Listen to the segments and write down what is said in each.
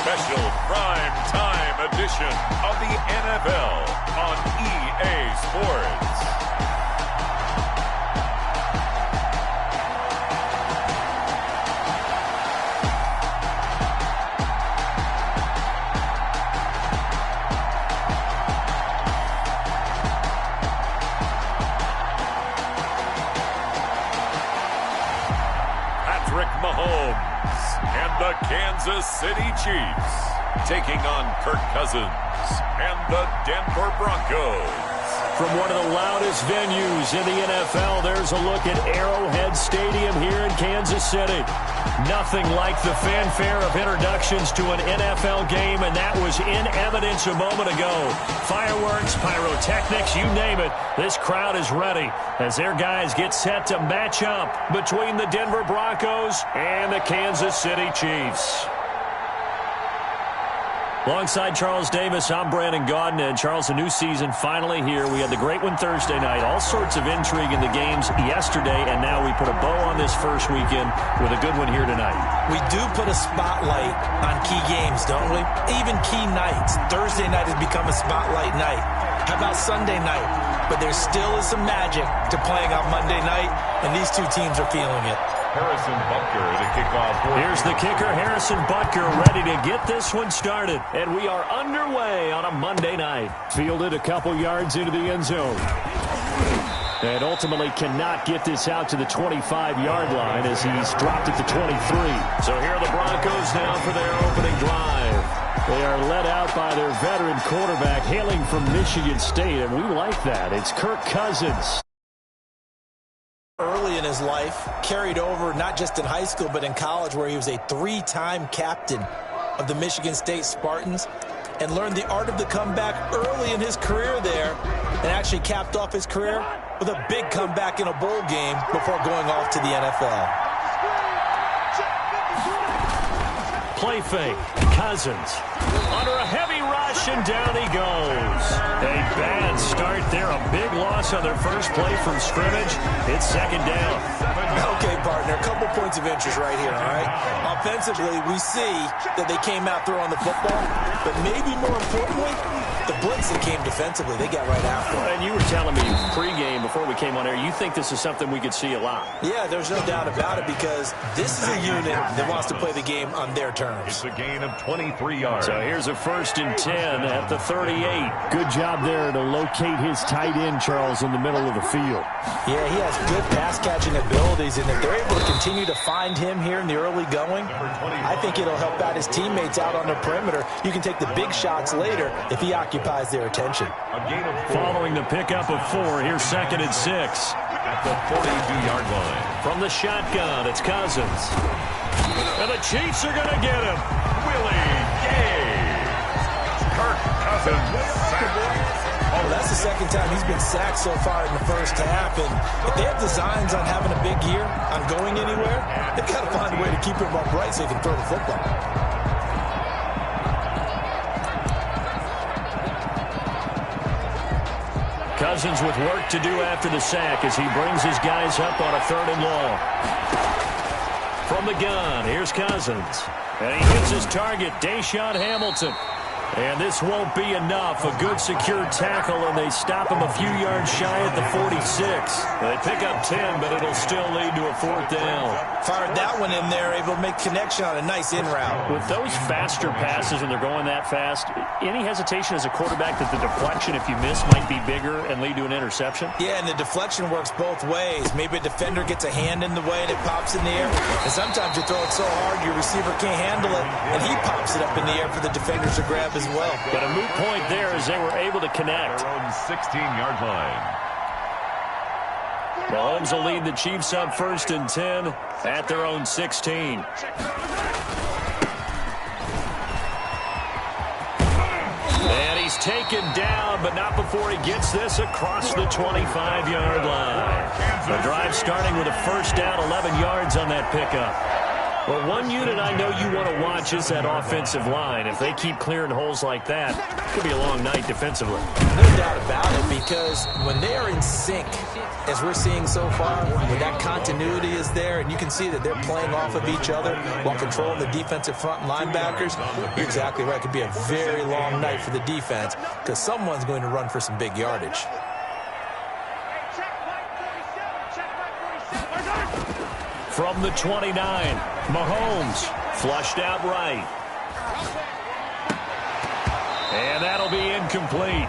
special prime time edition of the NFL on EA Sports. The Kansas City Chiefs taking on Kirk Cousins and the Denver Broncos. From one of the loudest venues in the NFL, there's a look at Arrowhead Stadium here in Kansas City. Nothing like the fanfare of introductions to an NFL game, and that was in evidence a moment ago. Fireworks, pyrotechnics, you name it. This crowd is ready as their guys get set to match up between the Denver Broncos and the Kansas City Chiefs. Alongside Charles Davis, I'm Brandon Gaudin. And Charles, a new season finally here. We had the great one Thursday night. All sorts of intrigue in the games yesterday, and now we put a bow on this first weekend with a good one here tonight. We do put a spotlight on key games, don't we? Even key nights. Thursday night has become a spotlight night. How about Sunday night? But there still is some magic to playing on Monday night, and these two teams are feeling it. Harrison Butker to kick off. Here's the kicker, Harrison Butker, ready to get this one started. And we are underway on a Monday night. Fielded a couple yards into the end zone. And ultimately cannot get this out to the 25-yard line as he's dropped at the 23. So here are the Broncos now for their opening drive. They are led out by their veteran quarterback hailing from Michigan State, and we like that. It's Kirk Cousins. Early in his life, carried over not just in high school but in college, where he was a three-time captain of the Michigan State Spartans and learned the art of the comeback early in his career there, and actually capped off his career with a big comeback in a bowl game before going off to the NFL. Play fake. Cousins under a heavy rush, and down he goes. A bad start there. A big loss on their first play from scrimmage. It's second down. Okay, partner, a couple points of interest right here, all right? Offensively, we see that they came out throwing the football, but maybe more importantly, the blitz that came defensively, they got right after it. And you were telling me pregame before we came on air, you think this is something we could see a lot. Yeah, there's no doubt about it, because this is a unit that wants to play the game on their terms. It's a gain of 23 yards. So here's a 1st and 10 at the 38. Good job there to locate his tight end, Charles, in the middle of the field. Yeah, he has good pass-catching abilities, and if they're able to continue to find him here in the early going, I think it'll help out his teammates out on the perimeter. You can take the big shots later if he occupies their attention. Following the pickup of 4, here's 2nd and 6. At the 42-yard line. From the shotgun, it's Cousins. And the Chiefs are going to get him. Willie Gay. Kirk Cousins sacked. Oh, that's the second time he's been sacked so far in the first half. And if they have designs on having a big year, on going anywhere, they've got to find a way to keep him upright so he can throw the football. Cousins with work to do after the sack as he brings his guys up on a 3rd and long. From the gun, here's Cousins. And he hits his target, Deshaun Hamilton. And this won't be enough. A good secure tackle, and they stop him a few yards shy at the 46. They pick up 10, but it'll still lead to a 4th down. Fired that one in there, able to make connection on a nice in route. With those faster passes, and they're going that fast, any hesitation as a quarterback that the deflection, if you miss, might be bigger and lead to an interception? Yeah, and the deflection works both ways. Maybe a defender gets a hand in the way and it pops in the air. And sometimes you throw it so hard your receiver can't handle it, and he pops it up in the air for the defenders to grab as well. But a moot point there as they were able to connect. Their own 16-yard line. Mahomes will lead the Chiefs up 1st and 10 at their own 16. And he's taken down, but not before he gets this across the 25-yard line. The drive starting with a 1st down, 11 yards on that pickup. Well, one unit I know you want to watch is that offensive line. If they keep clearing holes like that, it could be a long night defensively. No doubt about it, because when they are in sync, as we're seeing so far, when that continuity is there, and you can see that they're playing off of each other while controlling the defensive front linebackers, you're exactly right. It could be a very long night for the defense because someone's going to run for some big yardage. From the 29, Mahomes flushed out right. And that'll be incomplete.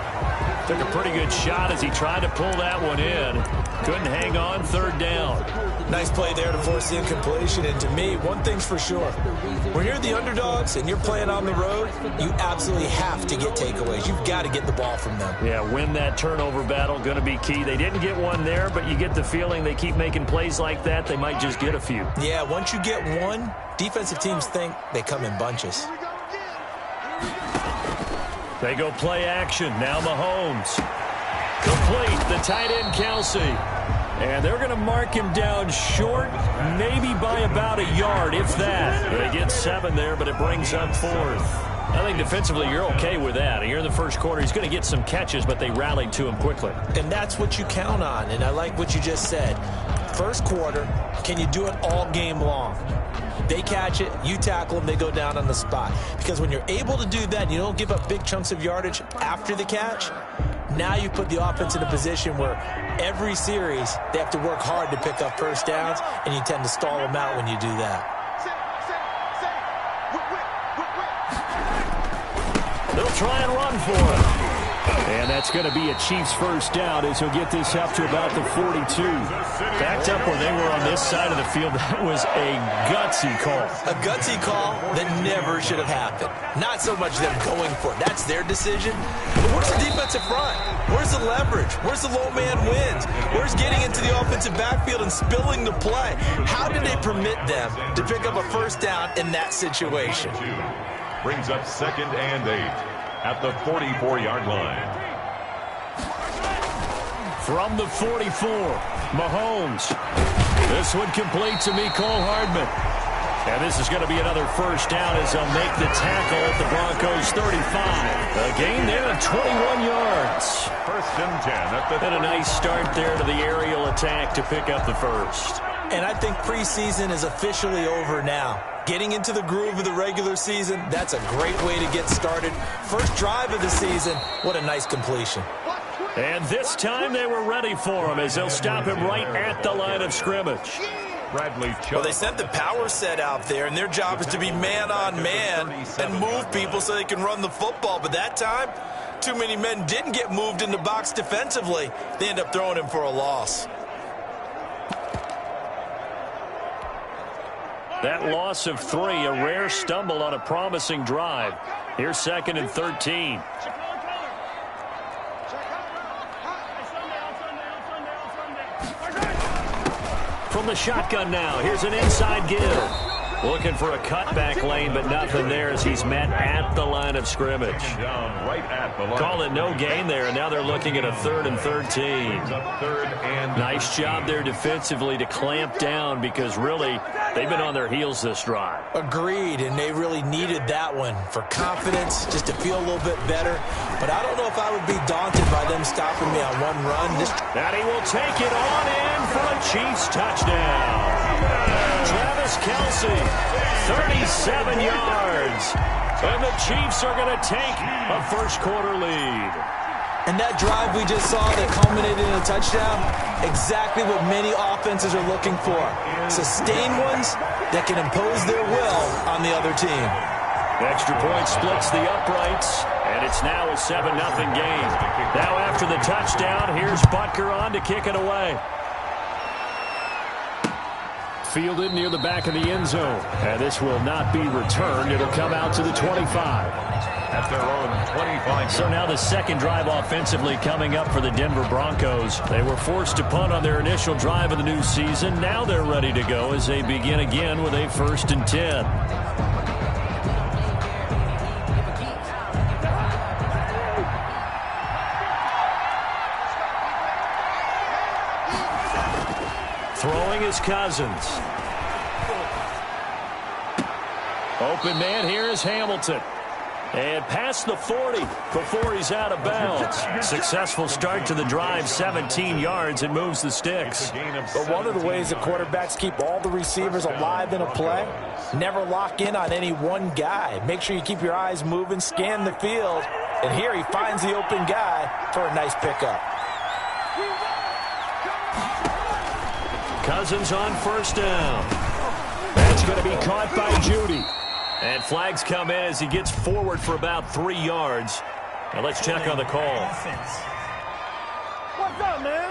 Took a pretty good shot as he tried to pull that one in. Couldn't hang on, third down. Nice play there to force the incompletion. And to me, one thing's for sure. When you're the underdogs and you're playing on the road, you absolutely have to get takeaways. You've got to get the ball from them. Yeah, win that turnover battle, going to be key. They didn't get one there, but you get the feeling they keep making plays like that, they might just get a few. Yeah, once you get one, defensive teams think they come in bunches. They go play action. Now Mahomes. Complete. The tight end, Kelsey. And they're going to mark him down short, maybe by about a yard, if that. They get 7 there, but it brings up 4th. I think defensively you're okay with that. Here in the first quarter, he's going to get some catches, but they rallied to him quickly. And that's what you count on, and I like what you just said. First quarter, can you do it all game long? They catch it, you tackle them, they go down on the spot. Because when you're able to do that, you don't give up big chunks of yardage after the catch, now you put the offense in a position where every series they have to work hard to pick up first downs, and you tend to stall them out when you do that. They'll try and run for it. And that's going to be a Chiefs first down as he'll get this up to about the 42. Backed up where they were on this side of the field. That was a gutsy call. A gutsy call that never should have happened. Not so much them going for it. That's their decision. But where's the defensive front? Where's the leverage? Where's the low man wins? Where's getting into the offensive backfield and spilling the play? How did they permit them to pick up a first down in that situation? Brings up 2nd and 8 at the 44-yard line. From the 44, Mahomes. This one complete to Mecole Hardman. And this is going to be another first down as they'll make the tackle at the Broncos 35. A gain there of 21 yards. 1st and 10 at the... And a nice start there to the aerial attack to pick up the first. And I think preseason is officially over now. Getting into the groove of the regular season, that's a great way to get started. First drive of the season, what a nice completion. And this time they were ready for him as they'll stop him right at the line of scrimmage. Well, they sent the power set out there, and their job is to be man-on-man and move people so they can run the football. But that time, too many men didn't get moved in the box defensively. They end up throwing him for a loss. That loss of 3, a rare stumble on a promising drive. Here's 2nd and 13. From the shotgun now, here's an inside give. Looking for a cutback lane, but nothing there as he's met at the line of scrimmage. Call it no gain there, and now they're looking at a 3rd and 13. Nice job there defensively to clamp down because really they've been on their heels this drive. Agreed, and they really needed that one for confidence, just to feel a little bit better. But I don't know if I would be daunted by them stopping me on one run. And he will take it on in for a Chiefs touchdown. Travis Kelce, 37 yards. And the Chiefs are going to take a first quarter lead. And that drive we just saw that culminated in a touchdown, exactly what many offenses are looking for. Sustained ones that can impose their will on the other team. Extra point splits the uprights, and it's now a 7-0 game. Now after the touchdown, here's Butker on to kick it away. Fielded near the back of the end zone. And this will not be returned. It'll come out to the 25. At their own 25. So now the second drive offensively coming up for the Denver Broncos. They were forced to punt on their initial drive of the new season. Now they're ready to go as they begin again with a 1st and 10. Throwing is Cousins. Open man here is Hamilton. And past the 40 before he's out of bounds. Successful start to the drive, 17 yards, and moves the sticks. But one of the ways that quarterbacks keep all the receivers alive in a play, never lock in on any one guy. Make sure you keep your eyes moving, scan the field, and here he finds the open guy for a nice pickup. Cousins on first down. That's going to be caught by Judy. And flags come in as he gets forward for about 3 yards. Now let's check on the call. What's up, man?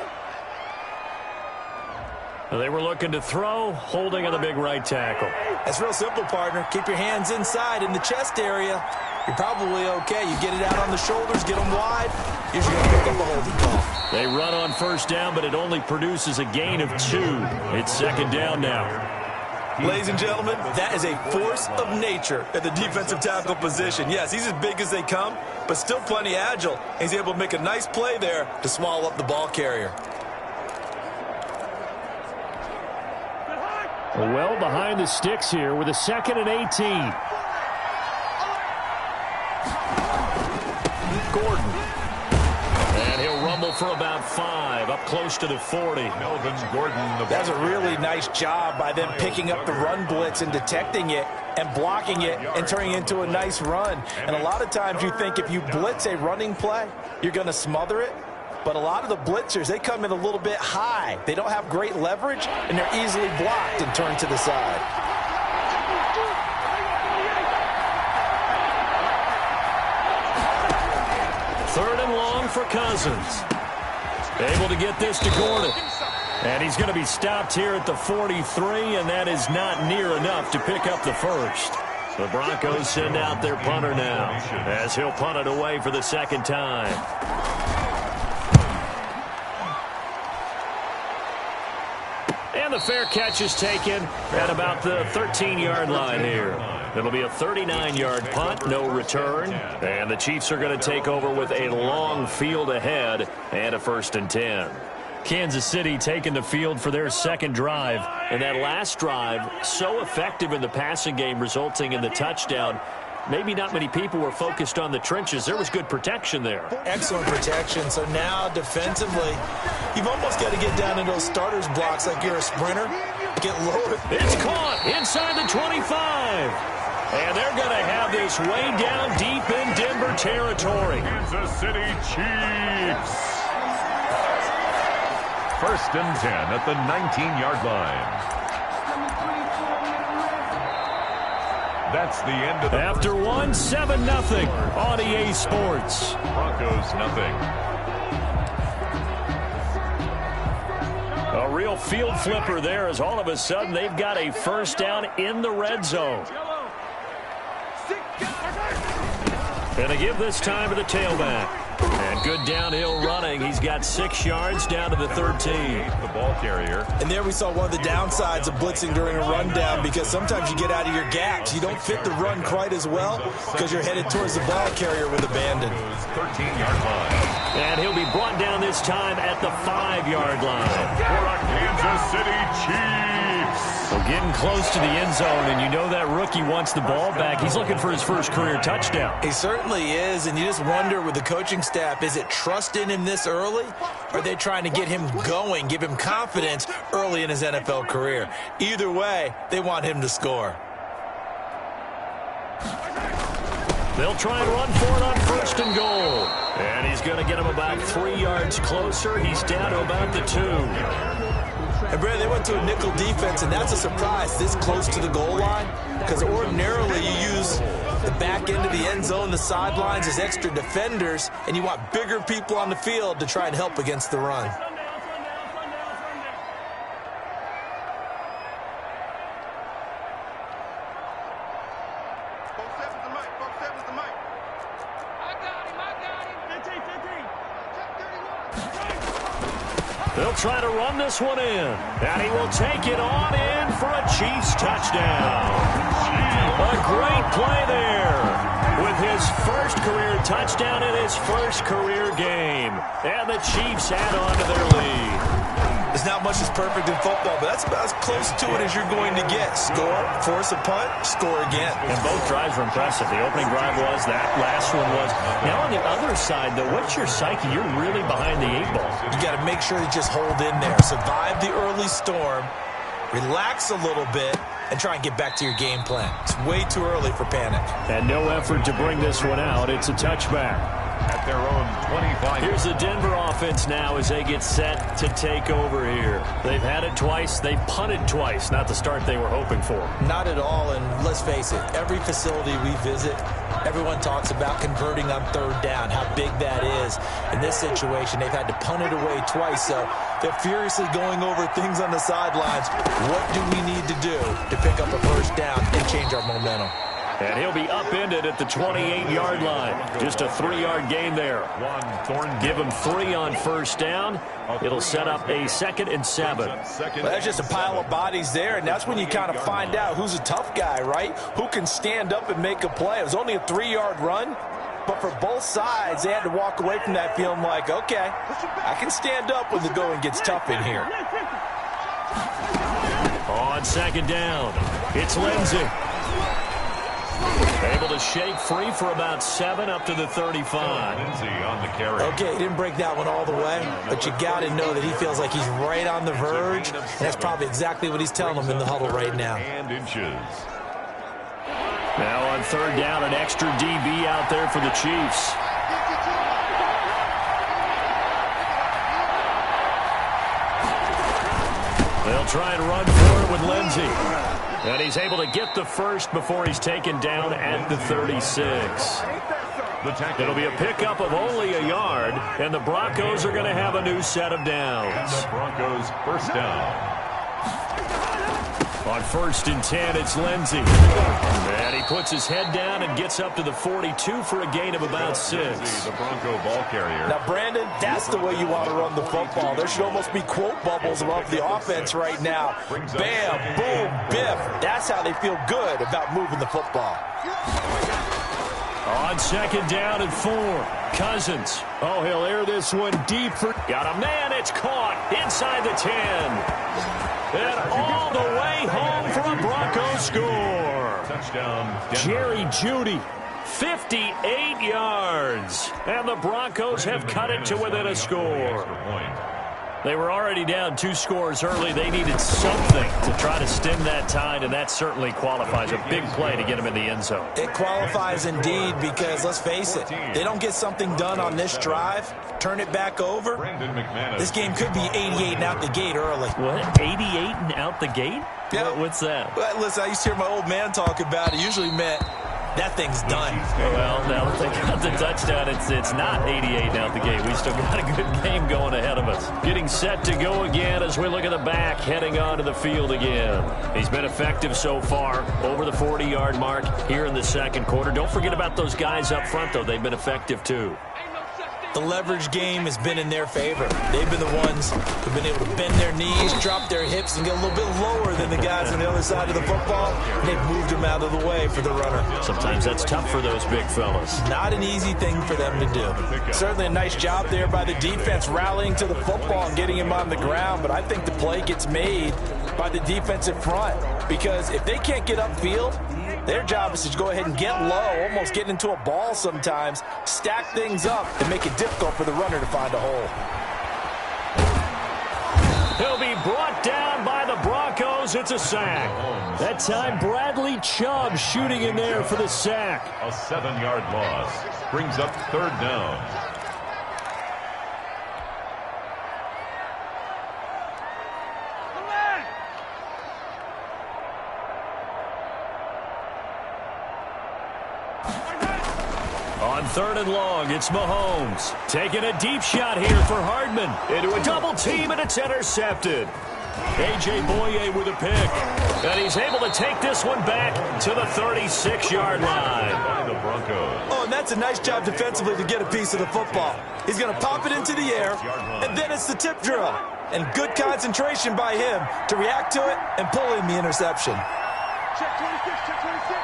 They were looking to throw, holding on the big right tackle. That's real simple, partner. Keep your hands inside in the chest area. You're probably okay. You get it out on the shoulders, get them wide. Usually going to pick up a holding call. They run on first down, but it only produces a gain of 2. It's second down now. Ladies and gentlemen, that is a force of nature at the defensive tackle position. Yes, he's as big as they come, but still plenty agile. He's able to make a nice play there to swallow up the ball carrier. Well behind the sticks here with a 2nd and 18. Gordon. And he'll rumble for about 5, up close to the 40. Melvin Gordon. That's a really nice job by them picking up the run blitz and detecting it and blocking it and turning it into a nice run. And a lot of times you think if you blitz a running play, you're going to smother it. But a lot of the blitzers, they come in a little bit high. They don't have great leverage, and they're easily blocked and turned to the side. Third and long for Cousins. Able to get this to Gordon. And he's going to be stopped here at the 43, and that is not near enough to pick up the first. The Broncos send out their punter now, as he'll punt it away for the second time. And the fair catch is taken at about the 13-yard line here. It'll be a 39-yard punt, no return. And the Chiefs are going to take over with a long field ahead and a 1st and 10. Kansas City taking the field for their second drive. And that last drive, so effective in the passing game, resulting in the touchdown. Maybe not many people were focused on the trenches. There was good protection there. Excellent protection. So now defensively, you've almost got to get down into those starters blocks like you're a sprinter. Get lower. It's caught inside the 25. And they're going to have this way down deep in Denver territory. Kansas City Chiefs. 1st and 10 at the 19-yard line. That's the end of the After one, 7-0 on EA Sports. Broncos nothing. A real field flipper there as all of a sudden they've got a first down in the red zone. And they give this time to the tailback. And good downhill running. He's got 6 yards down to the 13. The ball carrier. And there we saw one of the downsides of blitzing during a rundown, because sometimes you get out of your gaps. You don't fit the run quite as well because you're headed towards the ball carrier with abandon. 13-yard line. And he'll be brought down this time at the 5-yard line. For a Kansas City Chiefs. Well, getting close to the end zone, and you know that rookie wants the ball back. He's looking for his first career touchdown. He certainly is, and you just wonder with the coaching staff, is it trust in him this early? Or are they trying to get him going, give him confidence early in his NFL career? Either way, they want him to score. They'll try and run for it on 1st and goal. And he's going to get him about 3 yards closer. He's down to about the 2. And, Brad, they went to a nickel defense, and that's a surprise this close to the goal line, because ordinarily you use the back end of the end zone, the sidelines as extra defenders, and you want bigger people on the field to try and help against the run. They'll try to run this one in. And he will take it on in for a Chiefs touchdown. A great play there with his first career touchdown in his first career game. And the Chiefs add on to their lead. There's not much that's perfect in football, but that's about as close to it as you're going to get. Score, force a punt, score again. And both drives were impressive. The opening drive was, that last one was. Now on the other side, though, what's your psyche? You're really behind the 8 ball. You got to make sure to just hold in there. Survive the early storm, relax a little bit, and try and get back to your game plan. It's way too early for panic. And no effort to bring this one out. It's a touchback. At their own 25. Here's the Denver offense now as they get set to take over here. They've had it twice. They've punted twice. Not the start they were hoping for. Not at all, and let's face it, every facility we visit, everyone talks about converting on 3rd down, how big that is. In this situation, they've had to punt it away twice, so they're furiously going over things on the sidelines. What do we need to do to pick up a 1st down and change our momentum? And he'll be upended at the 28-yard line. Just a 3-yard gain there. Give him 3 on 1st down. It'll set up a 2nd and 7. Well, that's just a pile of bodies there, and that's when you kind of find out who's a tough guy, right? Who can stand up and make a play. It was only a 3-yard run, but for both sides, they had to walk away from that feeling like, okay, I can stand up when the going gets tough in here. On 2nd down, it's Lindsey. Able to shake free for about 7 up to the 35. Lindsey on the carry. Okay, he didn't break that one all the way, but you got to know that he feels like he's right on the verge, and that's probably exactly what he's telling them in the huddle right now. And inches. Now on 3rd down, an extra DB out there for the Chiefs. They'll try and run for it with Lindsey. And he's able to get the first before he's taken down at the 36. It'll be a pickup of only a yard, and the Broncos are going to have a new set of downs. And the Broncos 1st down. On 1st and 10, it's Lindsey. And he puts his head down and gets up to the 42 for a gain of about 6. The Bronco ball carrier. Now, Brandon, that's the way you want to run the football. There should almost be quote bubbles above the offense right now. Bam, boom, biff. That's how they feel good about moving the football. On 2nd down and 4, Cousins. Oh, he'll air this one deep for... Got a man, it's caught inside the 10. And all the way home for a Broncos score. Touchdown, Jerry Jeudy, 58 yards. And the Broncos have cut it to within a score. They were already down 2 scores early. They needed something to try to stem that tide, and that certainly qualifies. A big play to get them in the end zone. It qualifies indeed because, let's face it, they don't get something done on this drive, turn it back over, this game could be 88 and out the gate early. What? 88 and out the gate? Yeah. What's that? Well, listen, I used to hear my old man talk about it. Usually meant that thing's done. Well, now that they got the touchdown, it's not 88 out the gate. We still got a good game going ahead of us. Getting set to go again as we look at the back, heading onto the field again. He's been effective so far, over the 40-yard mark here in the 2nd quarter. Don't forget about those guys up front, though. They've been effective, too. The leverage game has been in their favor. They've been the ones who've been able to bend their knees, drop their hips, and get a little bit lower than the guys on the other side of the football. And they've moved them out of the way for the runner. Sometimes that's tough for those big fellas. Not an easy thing for them to do. Certainly a nice job there by the defense rallying to the football and getting him on the ground, but I think the play gets made by the defensive front because if they can't get upfield, their job is to go ahead and get low, almost get into a ball sometimes, stack things up, and make it difficult for the runner to find a hole. He'll be brought down by the Broncos. It's a sack. That time, Bradley Chubb shooting in there for the sack. A 7-yard loss brings up 3rd down. On 3rd and long, it's Mahomes. Taking a deep shot here for Hardman. Into a double team, and it's intercepted. A.J. Boye with a pick. And he's able to take this one back to the 36-yard line. The Broncos. Oh, and that's a nice job defensively to get a piece of the football. He's going to pop it into the air, and then it's the tip drill. And good concentration by him to react to it and pull in the interception. Check 26, check 26.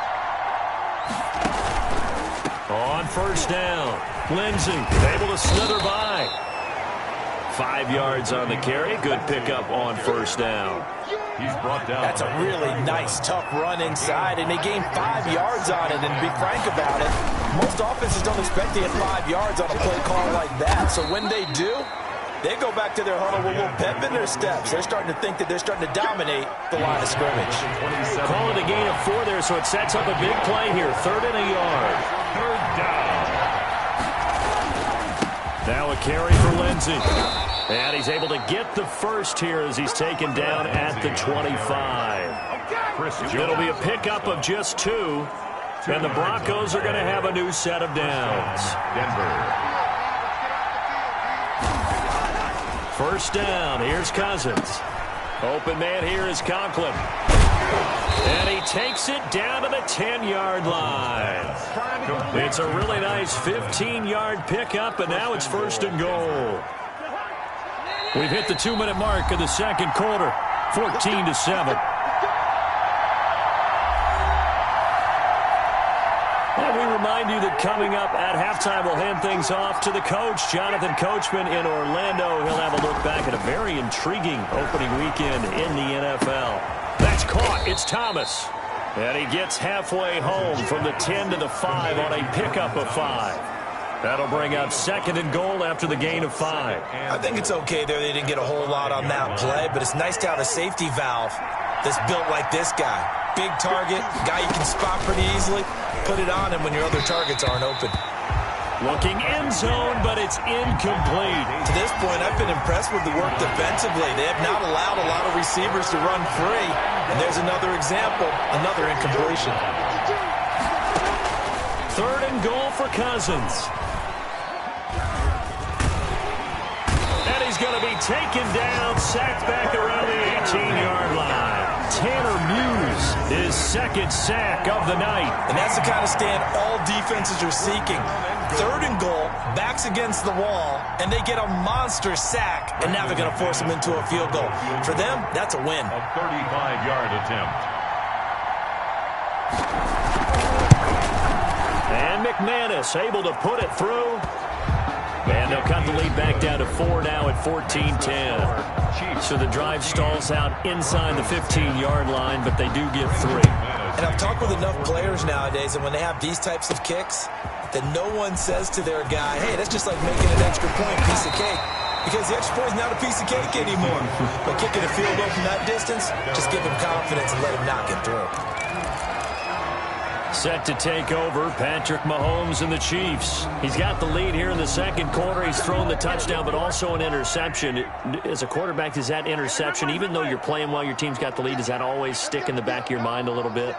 On 1st down, Lindsey able to slither by. 5 yards on the carry. Good pickup on first down. He's brought down. That's a really nice, tough run inside, and they gained 5 yards on it. And to be frank about it, most offenses don't expect to get 5 yards on a play call like that. So when they do, they go back to their huddle with a little pep in their steps. They're starting to think that they're starting to dominate the line of scrimmage. Call it a gain of 4 there, so it sets up a big play here. 3rd and a yard. 3rd down. Now a carry for Lindsey. And he's able to get the first here as he's taken down at the 25. It'll be a pickup of just 2. And the Broncos are going to have a new set of downs. Denver. First down. Here's Cousins. Open man here is Conklin. And he takes it down to the 10-yard line. It's a really nice 15-yard pickup, and now it's 1st and goal. We've hit the 2-minute mark of the second quarter, 14-7. And we remind you that coming up at halftime, we'll hand things off to the coach, Jonathan Coachman in Orlando. He'll have a look back at a very intriguing opening weekend in the NFL. That's caught. It's Thomas. And he gets halfway home from the 10 to the 5 on a pickup of 5. That'll bring up 2nd and goal after the gain of 5. I think it's okay there. They didn't get a whole lot on that play, but it's nice to have a safety valve that's built like this guy. Big target, guy you can spot pretty easily. Put it on him when your other targets aren't open. Looking end zone, but it's incomplete. To this point, I've been impressed with the work defensively. They have not allowed a lot of receivers to run free. And there's another example, another incompletion. 3rd and goal for Cousins. And he's going to be taken down, sacked back around the 18-yard line. Tanner Muse, his 2nd sack of the night. And that's the kind of stand all defenses are seeking. 3rd and goal, backs against the wall, and they get a monster sack, and now they're going to force them into a field goal. For them, that's a win. A 35-yard attempt. And McManus able to put it through. And they'll cut the lead back down to 4 now at 14-10. So the drive stalls out inside the 15-yard line, but they do get 3. And I've talked with enough players nowadays, and when they have these types of kicks, that no one says to their guy, hey, that's just like making an extra point, piece of cake. Because the extra point is not a piece of cake anymore. But kicking a field goal from that distance, just give him confidence and let him knock it through. Set to take over, Patrick Mahomes and the Chiefs. He's got the lead here in the second quarter. He's thrown the touchdown, but also an interception. As a quarterback, does that interception, even though you're playing while your team's got the lead, does that always stick in the back of your mind a little bit?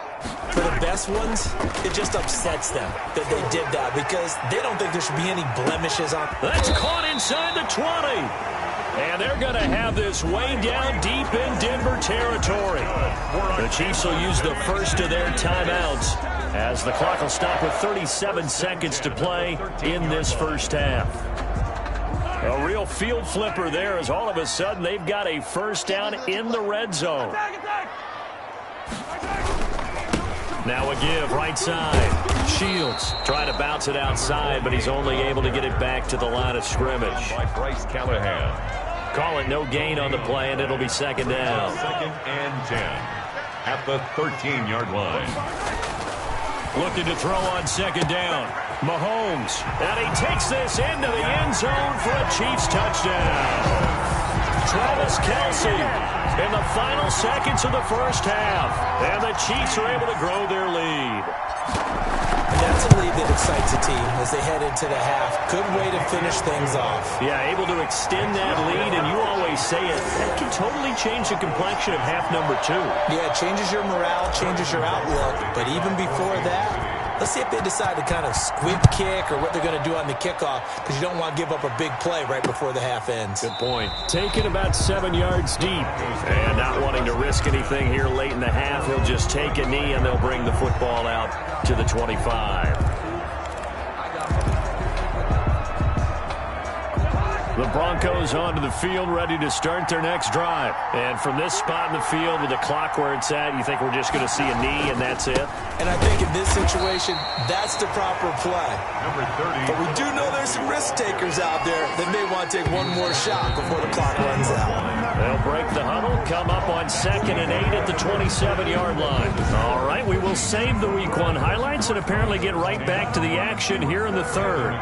For the best ones, it just upsets them that they did that because they don't think there should be any blemishes on. That's caught inside the 20. And they're going to have this way down deep in Denver territory. The Chiefs will use the first of their timeouts as the clock will stop with 37 seconds to play in this first half. A real field flipper there as all of a sudden they've got a first down in the red zone. Now a give right side. Shields trying to bounce it outside, but he's only able to get it back to the line of scrimmage. By Bryce Callahan. Call it no gain on the play, and it'll be 2nd down. 2nd and 10 at the 13-yard line. Looking to throw on 2nd down. Mahomes, and he takes this into the end zone for a Chiefs touchdown. Travis Kelce in the final seconds of the first half, and the Chiefs are able to grow their lead. And that's a lead that excites a team as they head into the half. Good way to finish things off. Yeah, able to extend that lead, and you always say it, that can totally change the complexion of half number 2. Yeah, it changes your morale, changes your outlook, but even before that, let's see if they decide to kind of squib kick or what they're going to do on the kickoff, because you don't want to give up a big play right before the half ends. Good point. Taking about 7 yards deep, and not wanting to risk anything here late in the half, he'll just take a knee, and they'll bring the football out to the 25. The Broncos onto the field, ready to start their next drive. And from this spot in the field with the clock where it's at, you think we're just going to see a knee and that's it? And I think in this situation, that's the proper play. Number 30. But we do know there's some risk takers out there that may want to take one more shot before the clock runs out. They'll break the huddle, come up on 2nd and 8 at the 27-yard line. All right, we will save the Week 1 highlights and apparently get right back to the action here in the third.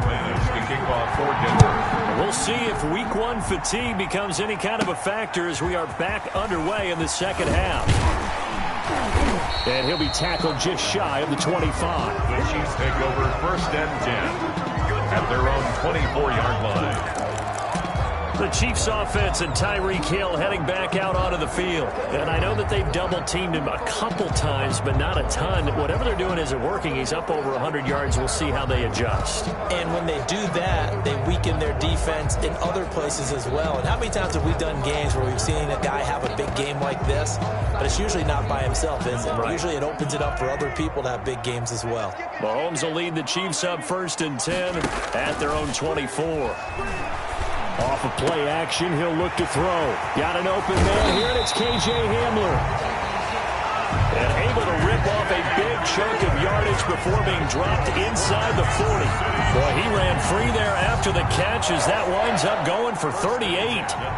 We'll see if Week 1 fatigue becomes any kind of a factor as we are back underway in the second half. And he'll be tackled just shy of the 25. The Chiefs take over 1st and 10 at their own 24-yard line. The Chiefs offense and Tyreek Hill heading back out onto the field. And I know that they've double-teamed him a couple times, but not a ton. Whatever they're doing isn't working. He's up over 100 yards. We'll see how they adjust. And when they do that, they weaken their defense in other places as well. And how many times have we done games where we've seen a guy have a big game like this, but it's usually not by himself, is it? Right. Usually it opens it up for other people to have big games as well. Mahomes will lead the Chiefs up 1st and 10 at their own 24. Off of play action, he'll look to throw. Got an open man here, and it's K.J. Hamler. And able to rip off a big chunk of yardage before being dropped inside the 40. Boy, he ran free there after the catch as that winds up going for 38.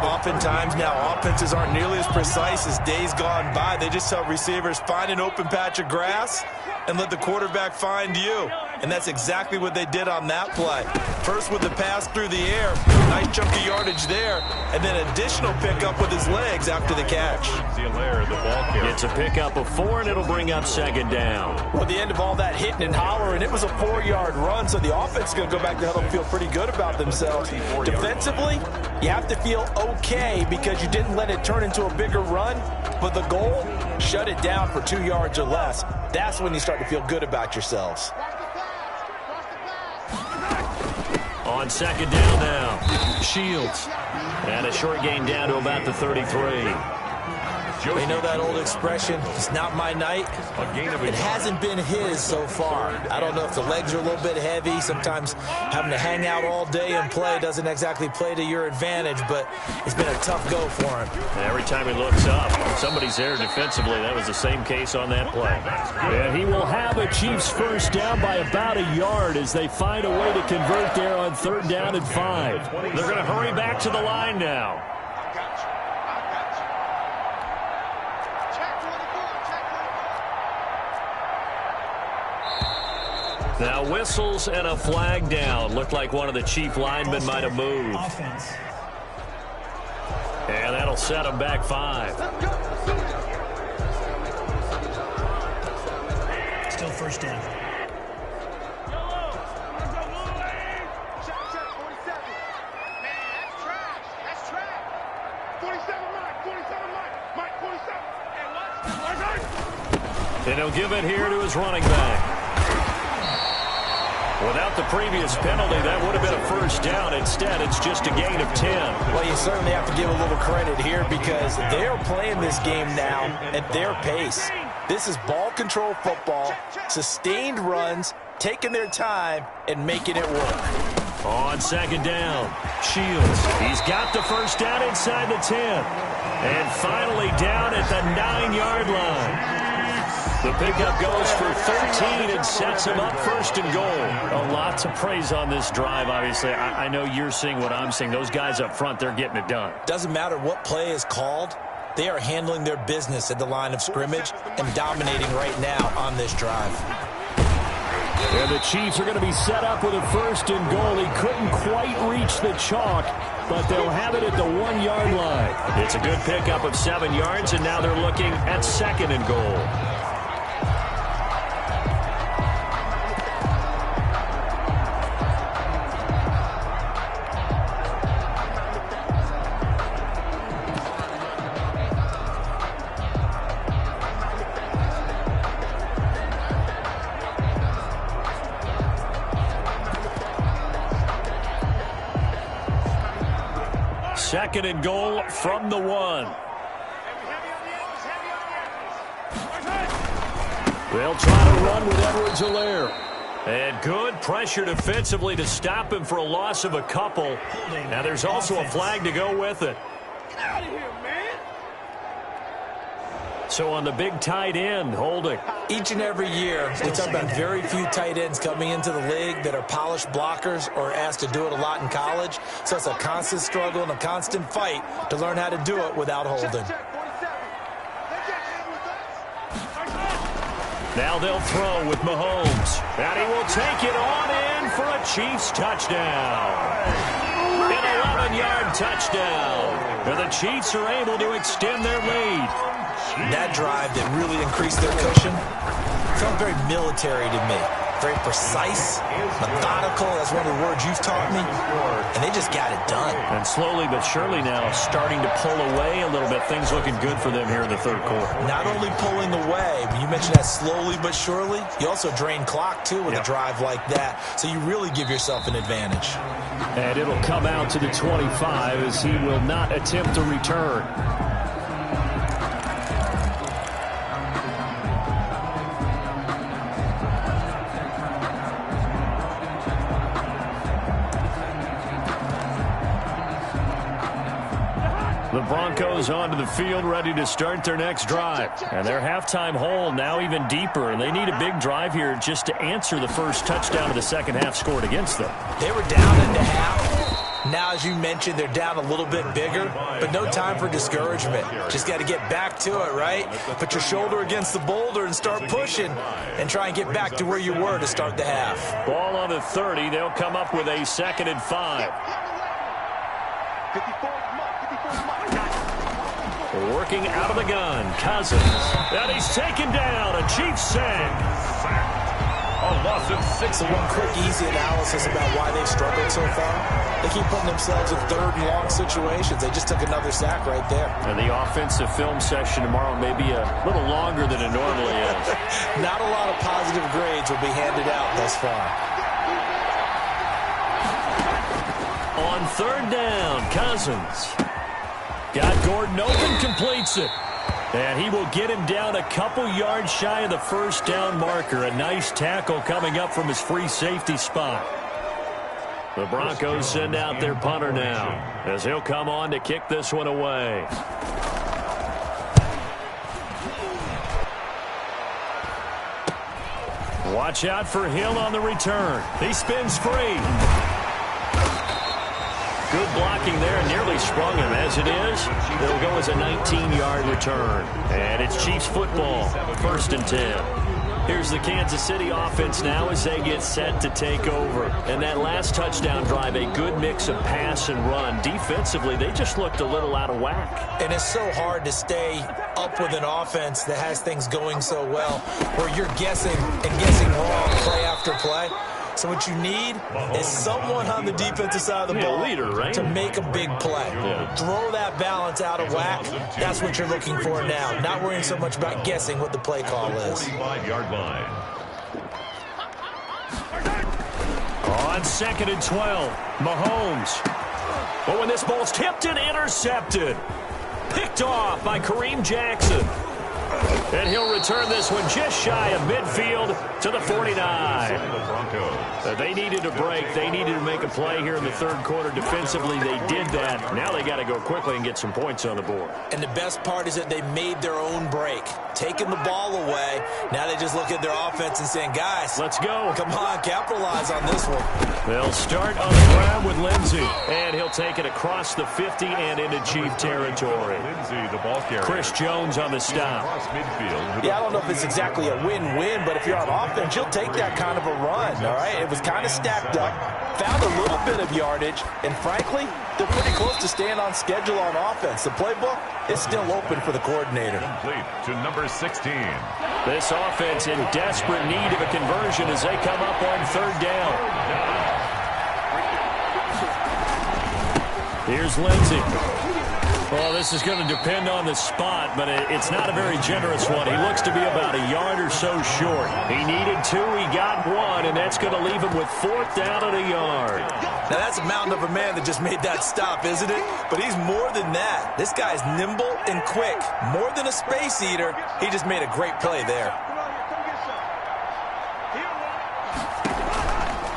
Oftentimes now, offenses aren't nearly as precise as days gone by. They just help receivers find an open patch of grass and let the quarterback find you. And that's exactly what they did on that play. First with the pass through the air, nice chunk of yardage there, and then additional pickup with his legs after the catch. It's a pickup of 4, and it'll bring up 2nd down. Well, the end of all that hitting and hollering, it was a 4-yard run, so the offense is going to go back to huddle and feel pretty good about themselves. Defensively, you have to feel okay because you didn't let it turn into a bigger run, but the goal, shut it down for 2 yards or less. That's when you start to feel good about yourselves. On 2nd down now, Shields. And a short gain down to about the 33. You know that old expression, it's not my night? It hasn't been his so far. I don't know if the legs are a little bit heavy. Sometimes having to hang out all day and play doesn't exactly play to your advantage, but it's been a tough go for him. Every time he looks up, somebody's there defensively. That was the same case on that play. And he will have a Chiefs 1st down by about a yard as they find a way to convert there on 3rd down and 5. They're going to hurry back to the line now. Now whistles and a flag down. Looked like one of the Chief linemen might have moved. And that'll set him back 5. Still 1st down. And he'll give it here to his running back. Without the previous penalty, that would have been a 1st down. Instead, it's just a gain of 10. Well, you certainly have to give a little credit here because they're playing this game now at their pace. This is ball control football, sustained runs, taking their time, and making it work. On 2nd down, Shields. He's got the 1st down inside the 10. And finally down at the 9-yard line. The pickup goes for 13 and sets him up 1st and goal. A lot to praise on this drive, obviously. I know you're seeing what I'm seeing. Those guys up front, they're getting it done. Doesn't matter what play is called. They are handling their business at the line of scrimmage and dominating right now on this drive. And the Chiefs are going to be set up with a 1st and goal. He couldn't quite reach the chalk, but they'll have it at the 1-yard line. It's a good pickup of 7 yards, and now they're looking at 2nd and goal. Second and goal from the 1. They'll try to run with Edwards-Helaire. And good pressure defensively to stop him for a loss of a couple. Now there's also a flag to go with it. Get out of here, man. So on the big tight end, holding. Each and every year, we talk about very few tight ends coming into the league that are polished blockers or asked to do it a lot in college. So it's a constant struggle and a constant fight to learn how to do it without holding. Now they'll throw with Mahomes. And he will take it on in for a Chiefs touchdown. An 11-yard touchdown. And the Chiefs are able to extend their lead. That drive that really increased their cushion felt very military to me. Very precise, methodical. That's one of the words you've taught me. And they just got it done. And slowly but surely now starting to pull away a little bit. Things looking good for them here in the third quarter. Not only pulling away, but you mentioned that slowly but surely. You also drain clock, too, with a drive like that. So you really give yourself an advantage. And it'll come out to the 25 as he will not attempt to return. The Broncos onto the field, ready to start their next drive. And their halftime hole now even deeper, and they need a big drive here just to answer the first touchdown of the second half scored against them. They were down at the half. Now, as you mentioned, they're down a little bit bigger, but no time for discouragement. Just got to get back to it, right? Put your shoulder against the boulder and start pushing and try and get back to where you were to start the half. Ball on the 30. They'll come up with a 2nd and 5. 54. Working out of the gun, Cousins. And he's taken down. A Chiefs sack. A loss of 6. So one quick, easy analysis about why they've struggled so far. They keep putting themselves in third and long situations. They just took another sack right there. And the offensive film session tomorrow may be a little longer than it normally is. Not a lot of positive grades will be handed out thus far. On 3rd down, Cousins. Got Gordon open, completes it. And he will get him down a couple yards shy of the first down marker. A nice tackle coming up from his free safety spot. The Broncos send out their punter now as he'll come on to kick this one away. Watch out for Hill on the return. He spins free. Good blocking there, nearly sprung him. As it is, it'll go as a 19-yard return. And it's Chiefs football, 1st and 10. Here's the Kansas City offense now as they get set to take over. And that last touchdown drive, a good mix of pass and run. Defensively, they just looked a little out of whack. And it's so hard to stay up with an offense that has things going so well, where you're guessing and guessing wrong play after play. So what you need is someone on the defensive side of the ball leader, right? to make a big play. Yeah. Throw that balance out of whack. That's what you're looking for now. Not worrying so much about guessing what the play call is. 45-yard line. On 2nd and 12, Mahomes. But when this ball's tipped and intercepted, picked off by Kareem Jackson. And he'll return this one just shy of midfield to the 49. They needed a break. They needed to make a play here in the third quarter. Defensively, they did that. Now they got to go quickly and get some points on the board. And the best part is that they made their own break. Taking the ball away. Now they just look at their offense and saying, guys, let's go. Come on, capitalize on this one. They'll start on the ground with Lindsey. And he'll take it across the 50 and into Chief territory. Lindsey, the ball carrier. Chris Jones on the stop. Midfield. Yeah, I don't know if it's exactly a win-win, but if you're on offense, you'll take that kind of a run, all right? It was kind of stacked up, found a little bit of yardage, and frankly, they're pretty close to staying on schedule on offense. The playbook is still open for the coordinator. Complete to number 16. This offense in desperate need of a conversion as they come up on 3rd down. Here's Lindsey. Well, this is going to depend on the spot, but it's not a very generous one. He looks to be about a yard or so short. He needed 2, he got 1, and that's going to leave him with 4th down and a yard. Now, that's a mountain of a man that just made that stop, isn't it? But he's more than that. This guy's nimble and quick. More than a space eater, he just made a great play there.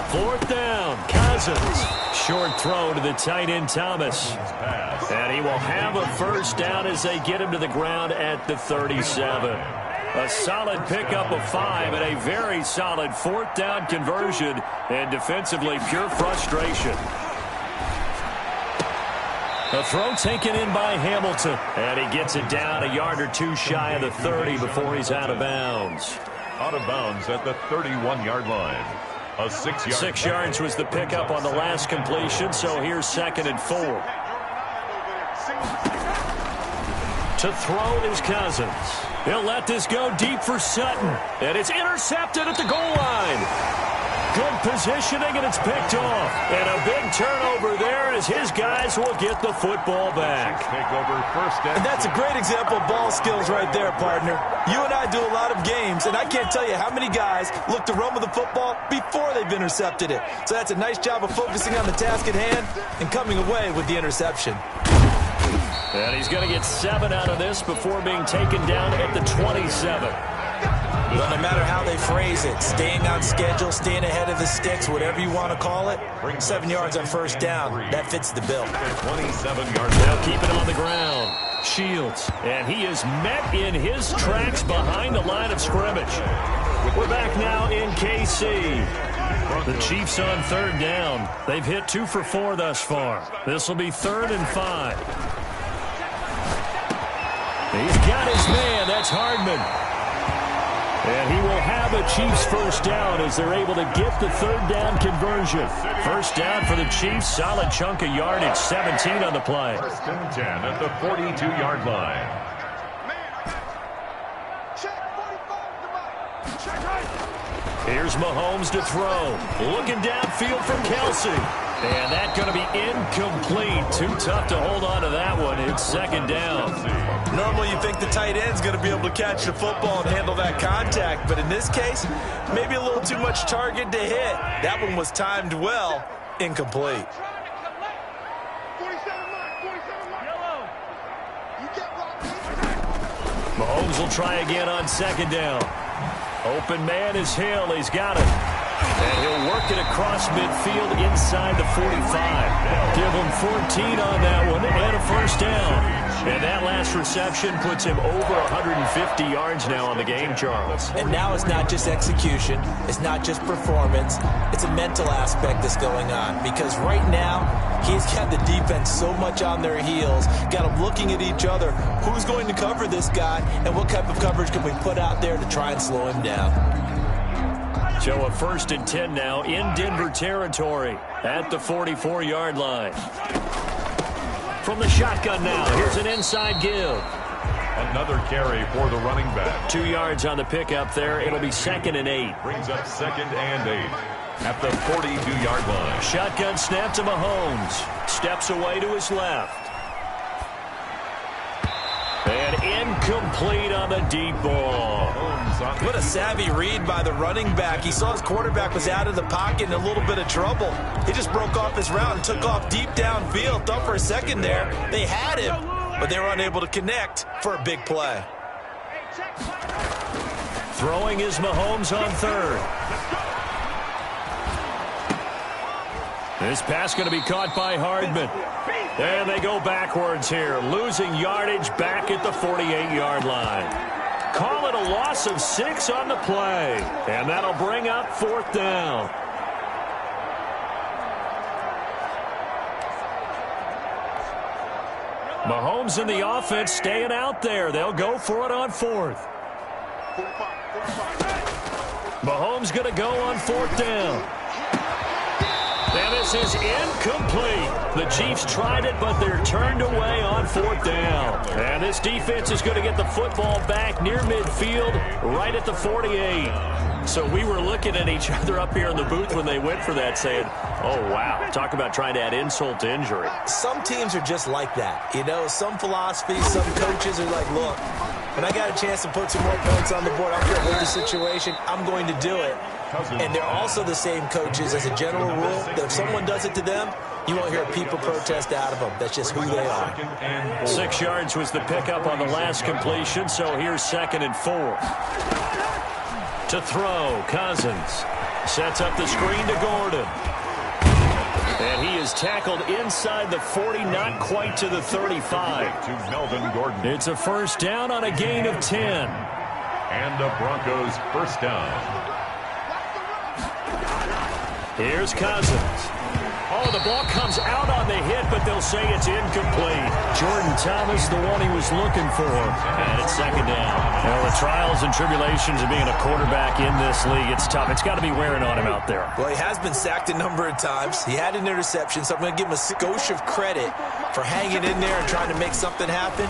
4th down, Cousins. short throw to the tight end, Thomas. And he will have a first down as they get him to the ground at the 37. A solid pickup of 5 and a very solid 4th down conversion, and defensively pure frustration. A throw taken in by Hamilton, and he gets it down a yard or 2 shy of the 30 before he's out of bounds. Out of bounds at the 31-yard line. A 6-yard. 6 yards was the pickup on the last completion, so here's 2nd and 4. To throw is Cousins. He'll let this go deep for Sutton, and it's intercepted at the goal line. Good positioning, and it's picked off. And a big turnover there as his guys will get the football back. Take over first down. And that's a great example of ball skills right there, partner. You and I do a lot of games, and I can't tell you how many guys look to run with the football before they've intercepted it. So that's a nice job of focusing on the task at hand and coming away with the interception. And he's going to get 7 out of this before being taken down at the 27. Well, no matter how they phrase it, staying on schedule, staying ahead of the sticks, whatever you want to call it, 7 yards on first down, that fits the bill. 27 yards. Now keep it on the ground. Shields, and he is met in his tracks behind the line of scrimmage. We're back now in KC. The Chiefs on 3rd down. They've hit 2 for 4 thus far. This will be 3rd and 5. He's got his man. That's Hardman. And he will have a Chiefs first down as they're able to get the 3rd down conversion. First down for the Chiefs. Solid chunk of yardage. 17 on the play. 1st and 10 at the 42-yard line. Here's Mahomes to throw. Looking downfield from Kelsey. And that's going to be incomplete. Too tough to hold on to that one. It's 2nd down. Normally you think the tight end's going to be able to catch the football and handle that contact. But in this case, maybe a little too much target to hit. That one was timed well. Incomplete. Mahomes will try again on 2nd down. Open man is Hill. He's got it. And he'll work it across midfield inside the 45. Give him 14 on that one and a first down. And that last reception puts him over 150 yards now on the game, Charles. And now it's not just execution. It's not just performance. It's a mental aspect that's going on. Because right now, he's got the defense so much on their heels. Got them looking at each other. Who's going to cover this guy? And what type of coverage can we put out there to try and slow him down? So a 1st and 10 now in Denver territory at the 44-yard line. From the shotgun now, here's an inside give. Another carry for the running back. 2 yards on the pickup there. It'll be 2nd and 8. Brings up 2nd and 8 at the 42-yard line. Shotgun snap to Mahomes. Steps away to his left. And incomplete on the deep ball. What a savvy read by the running back. He saw his quarterback was out of the pocket in a little bit of trouble. He just broke off his route and took off deep downfield. Thought for a second there they had him, but they were unable to connect for a big play. Throwing is Mahomes on 3rd. This pass going to be caught by Hardman. And they go backwards here, losing yardage back at the 48-yard line. Call it a loss of 6 on the play. And that'll bring up 4th down. Mahomes and the offense staying out there. They'll go for it on 4th. Mahomes going to go on 4th down. And this is incomplete. The Chiefs tried it, but they're turned away on 4th down. And this defense is going to get the football back near midfield, right at the 48. So we were looking at each other up here in the booth when they went for that, saying, oh, wow, talk about trying to add insult to injury. Some teams are just like that. You know, some philosophies, some coaches are like, look, when I got a chance to put some more points on the board, I don't care what the situation, I'm going to do it. And they're also the same coaches as a general rule that if someone does it to them, you won't hear people protest out of them. That's just who they are. 6 yards was the pickup on the last completion, so here's 2nd and 4. To throw, Cousins sets up the screen to Gordon. And he is tackled inside the 40, not quite to the 35. To Melvin Gordon. It's a first down on a gain of 10. And the Broncos first down. Here's Cousins. Oh, the ball comes out on the hit, but they'll say it's incomplete. Jordan Thomas, the one he was looking for. And it's second down. Well, the trials and tribulations of being a quarterback in this league, it's tough. It's got to be wearing on him out there. Well, he has been sacked a number of times. He had an interception, so I'm going to give him a skosh of credit for hanging in there and trying to make something happen,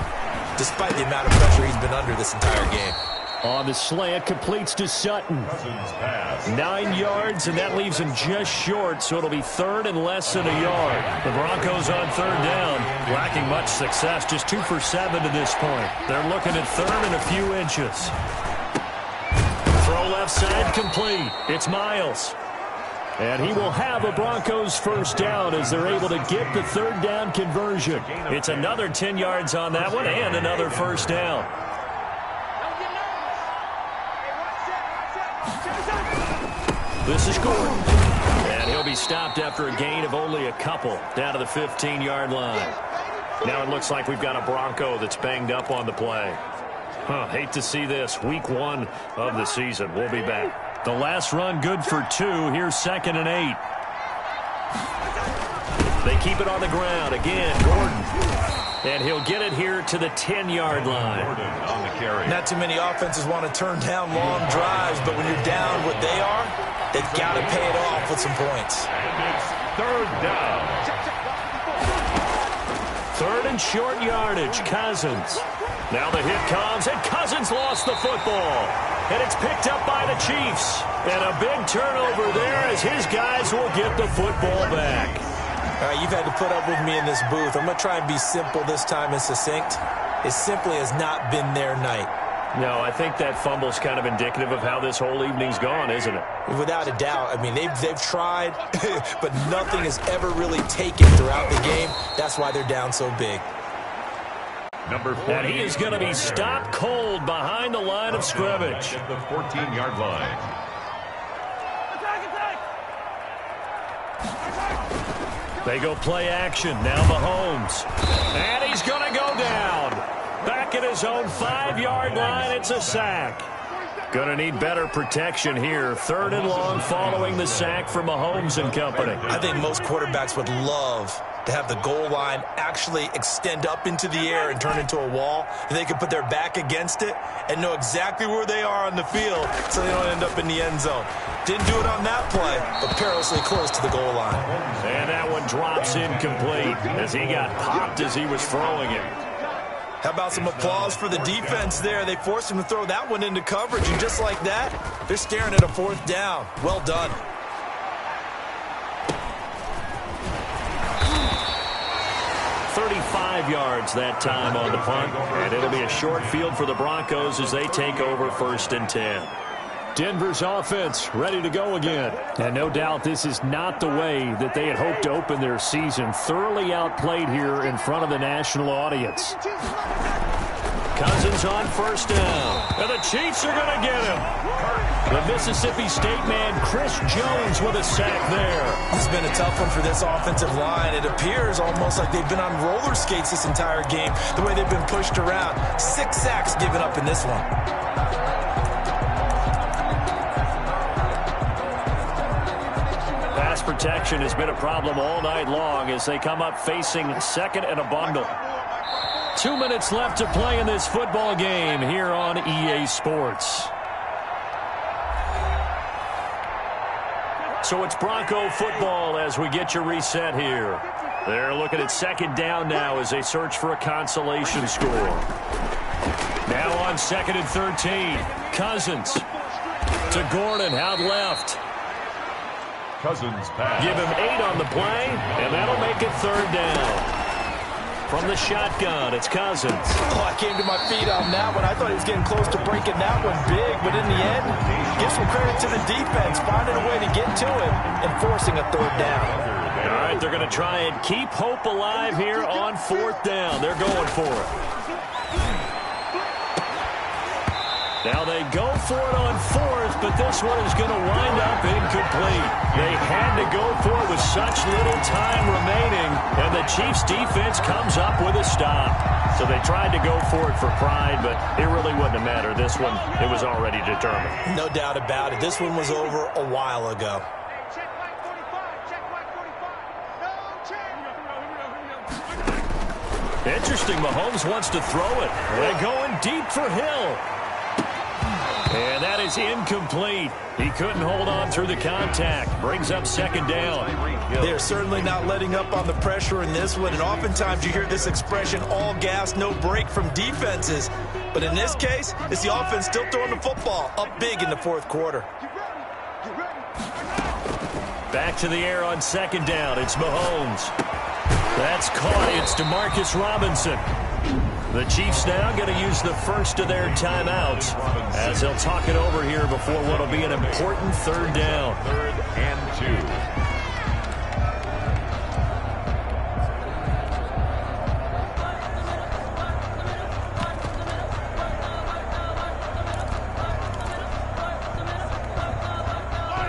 despite the amount of pressure he's been under this entire game. On the slant, completes to Sutton. 9 yards, and that leaves him just short, so it'll be third and less than a yard. The Broncos on third down, lacking much success, just 2 for 7 to this point. They're looking at third and a few inches. Throw left side complete. It's Miles. And he will have a Broncos first down as they're able to get the third down conversion. It's another 10 yards on that one and another first down. This is Gordon. And he'll be stopped after a gain of only a couple down to the 15-yard line. Now it looks like we've got a Bronco that's banged up on the play. Hate to see this. Week 1 of the season. We'll be back. The last run good for 2. Here's 2nd and 8. They keep it on the ground. Again, Gordon. And he'll get it here to the 10-yard line. On the carry. Not too many offenses want to turn down long drives, but when you're down what they are, they've got to pay it off with some points. And it's third down. Third and short yardage, Cousins. Now the hit comes, and Cousins lost the football. And it's picked up by the Chiefs. And a big turnover there as his guys will get the football back. All right, you've had to put up with me in this booth. I'm going to try and be simple this time and succinct. It simply has not been their night. No, I think that fumble's kind of indicative of how this whole evening's gone, isn't it? Without a doubt. I mean, they've tried, but nothing has ever really taken throughout the game. That's why they're down so big. Number 4. And he is going to be stopped cold behind the line of scrimmage. At the 14-yard line. They go play action. Now Mahomes. And he's going to go down. Back at his own 5-yard line. It's a sack. Going to need better protection here. Third and long following the sack for Mahomes and company. I think most quarterbacks would love to have the goal line actually extend up into the air and turn into a wall. And they can put their back against it and know exactly where they are on the field so they don't end up in the end zone. Didn't do it on that play, but perilously close to the goal line. And that one drops incomplete as he got popped as he was throwing it. How about some applause for the defense there? They forced him to throw that one into coverage, and just like that, they're staring at a fourth down. Well done. .35 yards that time on the punt, and it'll be a short field for the Broncos as they take over 1st and 10. Denver's offense ready to go again. And no doubt this is not the way that they had hoped to open their season. Thoroughly outplayed here in front of the national audience. Cousins on 1st down. And the Chiefs are going to get him. The Mississippi State man, Chris Jones, with a sack there. This has been a tough one for this offensive line. It appears almost like they've been on roller skates this entire game, the way they've been pushed around. 6 sacks given up in this one. Pass protection has been a problem all night long as they come up facing 2nd and a bundle. 2 minutes left to play in this football game here on EA Sports. So it's Bronco football as we get your reset here. They're looking at 2nd down now as they search for a consolation score. Now on 2nd and 13. Cousins to Gordon out left. Cousins pass. Give him 8 on the play, and that'll make it 3rd down. From the shotgun, it's Cousins. Oh, I came to my feet on that one. I thought he was getting close to breaking that one big, but in the end, give some credit to the defense, finding a way to get to it and forcing a 3rd down. All right, they're going to try and keep hope alive here on 4th down. They're going for it. Now they go for it on fourth, but this one is going to wind up incomplete. They had to go for it with such little time remaining, and the Chiefs defense comes up with a stop. So they tried to go for it for pride, but it really wouldn't have mattered. This one, it was already determined. No doubt about it. This one was over a while ago. Check white 45. Check white 45. No check. Interesting, Mahomes wants to throw it. They're going deep for Hill. And that is incomplete. He couldn't hold on through the contact. Brings up second down. They're certainly not letting up on the pressure in this one, and oftentimes you hear this expression, all gas, no break from defenses. But in this case, it's the offense still throwing the football up big in the fourth quarter. Back to the air on second down. It's Mahomes. That's caught. It's DeMarcus Robinson. The Chiefs now going to use the first of their timeouts as they'll talk it over here before what will be an important third down. 3rd and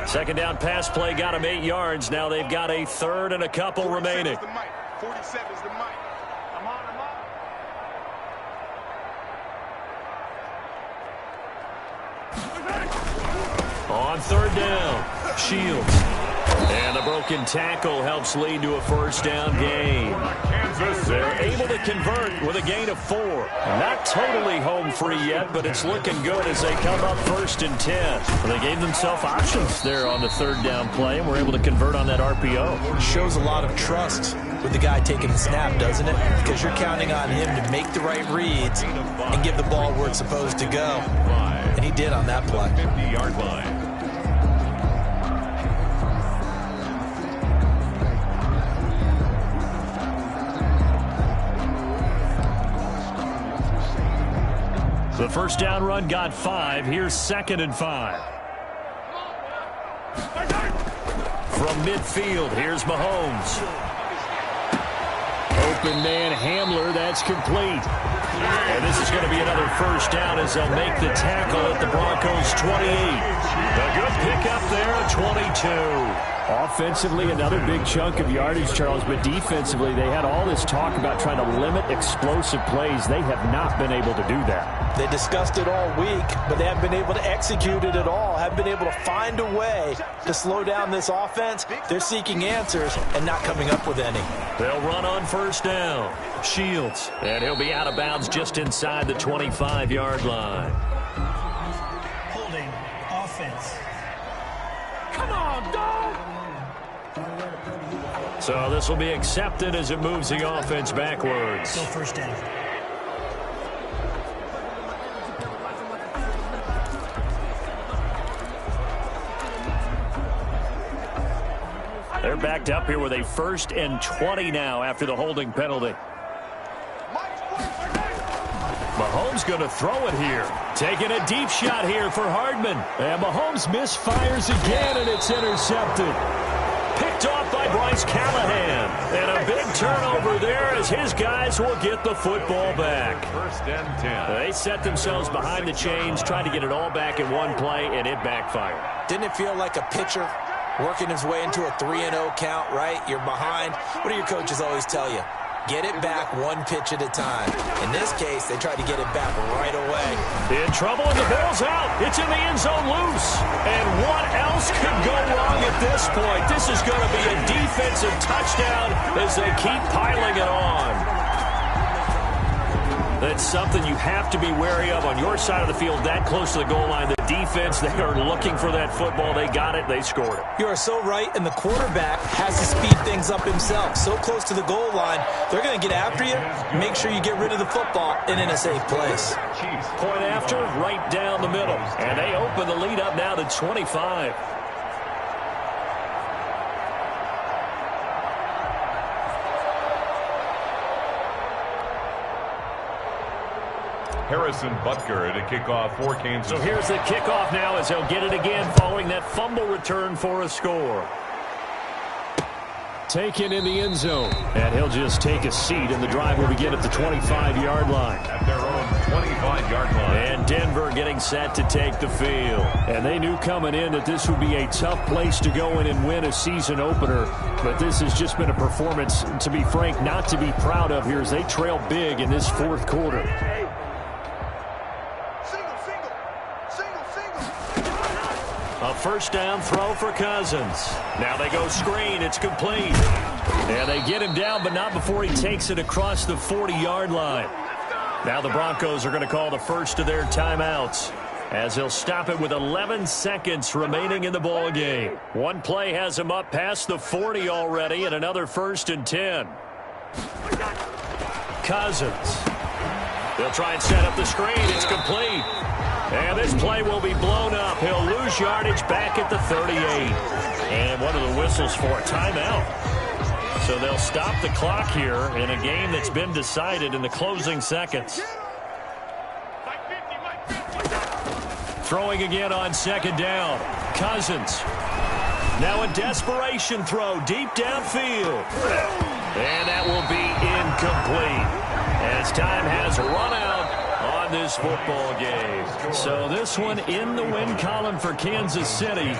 2. Second down pass play got him 8 yards. Now they've got a third and a couple remaining. 47 is the mic. I'm on. On third down, Shields. And the broken tackle helps lead to a first down gain. They're able to convert with a gain of 4. Not totally home free yet, but it's looking good as they come up 1st and 10. They gave themselves options there on the third down play and were able to convert on that RPO. Shows a lot of trust with the guy taking the snap, doesn't it? Because you're counting on him to make the right reads and give the ball where it's supposed to go. And he did on that play. 50-yard line. The first down run got 5. Here's 2nd and 5. From midfield, here's Mahomes. Open man Hamler, that's complete. And this is going to be another first down as they'll make the tackle at the Broncos' 28. A good pickup there at 22. Offensively, another big chunk of yardage, Charles, but defensively, they had all this talk about trying to limit explosive plays. They have not been able to do that. They discussed it all week, but they haven't been able to execute it at all, haven't been able to find a way to slow down this offense. They're seeking answers and not coming up with any. They'll run on first down. Shields, and he'll be out of bounds just inside the 25-yard line. Holding offense. Come on, dog. So this will be accepted as it moves the offense backwards. Still first down. They're backed up here with a 1st and 20 now after the holding penalty. Mahomes going to throw it here. Taking a deep shot here for Hardman. And Mahomes misfires again, and it's intercepted. Picked off by Bryce Callahan. And a big turnover there as his guys will get the football back. 1st and 10. They set themselves behind the chains, tried to get it all back in one play, and it backfired. Didn't it feel like a pitcher working his way into a 3-0 count, right? You're behind. What do your coaches always tell you? Get it back one pitch at a time. In this case, they tried to get it back right away. In trouble, and the ball's out. It's in the end zone loose. And what else could go wrong at this point? This is going to be a defensive touchdown as they keep piling it on. That's something you have to be wary of on your side of the field, that close to the goal line. The defense, they are looking for that football. They got it. They scored it. You are so right, and the quarterback has to speed things up himself. So close to the goal line, they're going to get after you. Make sure you get rid of the football and in a safe place. Point after, right down the middle. And they open the lead up now to 25. Harrison Butker at a kickoff for Kansas. So here's the kickoff now as they'll get it again following that fumble return for a score. taken in the end zone. And he'll just take a seat, and the drive will begin at the 25-yard line. At their own 25-yard line. And Denver getting set to take the field. And they knew coming in that this would be a tough place to go in and win a season opener. But this has just been a performance, to be frank, not to be proud of here as they trail big in this fourth quarter. A first down throw for Cousins. Now they go screen. It's complete. And they get him down, but not before he takes it across the 40-yard line. Now the Broncos are going to call the first of their timeouts as they'll stop it with 11 seconds remaining in the ball game. One play has him up past the 40 already, and another 1st and 10. Cousins. They'll try and set up the screen. It's complete. And this play will be blown up. He'll lose yardage back at the 38. And one of the whistles for a timeout. So they'll stop the clock here in a game that's been decided in the closing seconds. Throwing again on second down. Cousins. Now a desperation throw deep downfield. And that will be incomplete as time has run out on this football game. So this one in the win column for Kansas City.